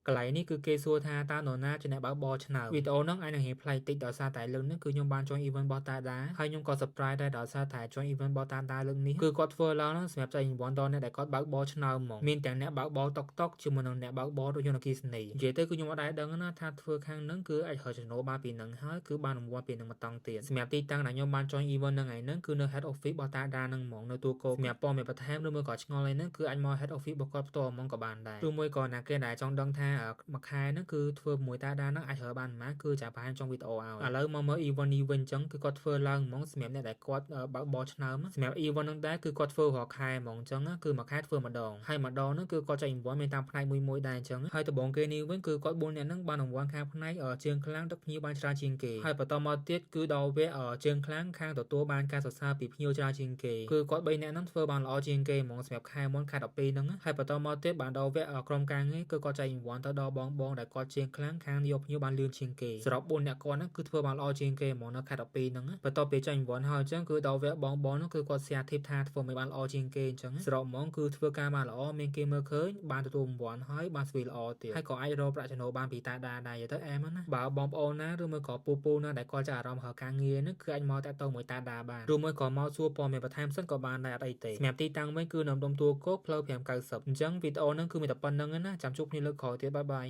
កន្លែងនេះគឺគេសួរថាតើនរណាជាអ្នកបើកបរឆ្នើមវីដេអូហ្នឹងអាចនឹងរៀងប្លែកតិចដោយសារតែលើកនេះគឺខ្ញុំបាន join event របស់តាដាហើយខ្ញុំក៏ surprise ដែរដោយសារតែ join event របស់តាដាលើកនេះគឺគាត់ធ្វើឡើងហ្នឹងសម្រាប់ចែករង្វាន់ដល់អ្នកដែលគាត់បើកបរឆ្នើមហ្មងមានទាំងអ្នកបើកបរតុកតុកជាមួយនឹងអ្នកបើកបររថយន្តអគ្គិសនីនិយាយទៅគឺខ្ញុំអត់ដែរដឹងណាថាធ្វើខាងហ្នឹងគឺអាចរកចំណូលបានពីហ្នឹងហើយគឺបានរង្វាន់ពីហ្នឹងមកតង់ទៀតសម្រាប់ទីតាំងដែលខ្ញុំបាន join event ហ្នឹងឯងហ្នឹងគឺនៅ head office របស់តាដាហ្នឹងហ្មងនៅទូកោសម្រាប់ព័ត៌មានបន្ថែមឬមួយក៏ឆ្ងល់អីហ្នឹងគឺអាចមក head office របស់គាត់ផ្ទាល់ហ្មងក៏បានដែរឬមួយក៏អ្នកគេដែលចង់ដឹងថាមួយខែហ្នឹងគឺធ្វើមួយតាដាហ្នឹងអាចរើបានប៉ុន្មានគឺចាំបានចុងវីដេអូឲ្យឥឡូវមកមើល event នេះវិញអញ្ចឹងគឺគាត់ធ្វើឡើងហ្មងសម្រាប់អ្នកដែលគាត់បើកបរឆ្នើមសម្រាប់ event ហ្នឹងដែរគឺគាត់ធ្វើរាល់ខែហ្មងអញ្ចឹងគឺមួយខែធ្វើម្ដងហើយម្ដងហ្នឹងគឺគាត់ចែករង្វាន់មានតាមផ្នែកមួយដែរអញ្ចឹងហើយដំបូងគេនេះវិញគឺគាត់4នាក់ហ្នឹងបានរង្វាន់ខាងផ្នែកជើងខ្លាំងទឹកភ្ញៀវបានច្រើនជាងគេហើយបន្តមកទៀតគឺដល់វគ្គជើងខ្លាំងខាងទទួលបានការសរសើរពីភ្ញៀវច្រើនជាងគេគឺគាត់3នាក់ហ្នឹងធ្វើបានល្អជាងគេហ្មងសម្រាប់ខែមុនខែ12ហ្នឹងហើយបន្តមកទៀតបានដល់វគ្គក្រុមការងារគឺគាត់ចែករង្វាន់ទៅដល់បងដែលគាត់ជើងខ្លាំងខាងយកភ្ញៀវបានលឿនជាងគេសរុប4នាក់គាត់ហ្នឹងគឺធ្វើបានល្អជាងគេហ្មងនៅខែ12ហ្នឹងបន្ទាប់ពីចែករង្វាន់ហើយអញ្ចឹងគឺដល់វគ្គបងហ្នឹងគឺគាត់ share tip ថាធ្វើមិនបានល្អជាងគេអញ្ចឹងសរុបហ្មងគឺធ្វើការបានល្អមានគេមើលឃើញបានទទួលរង្វាន់ហើយបានស្វីល្អទៀតហើយក៏អាចរកប្រាក់ចំណូលបានពីតាដាដែរទៅអែមណាបើបងប្អូនណាឬមួយក៏ពូណាដែលគាត់ចាអារម្មណ៍រកការងារហ្នឹងគឺអាចមកតាក់ទងមួយតាដាបានឬមួយក៏មកសួរព័ត៌មានបន្ថែមសិនក៏បានដែរអត់អីទេសម្រាប់ទីតាំងវិញគឺនៅដុំទួលគោកផ្លូវ590អញ្ចឹងវីដេអូហ្នឹងគឺមានតែប៉ុណ្្នឹងណាចាំជួបគ្នាលើកក្រោយទៀតបាយ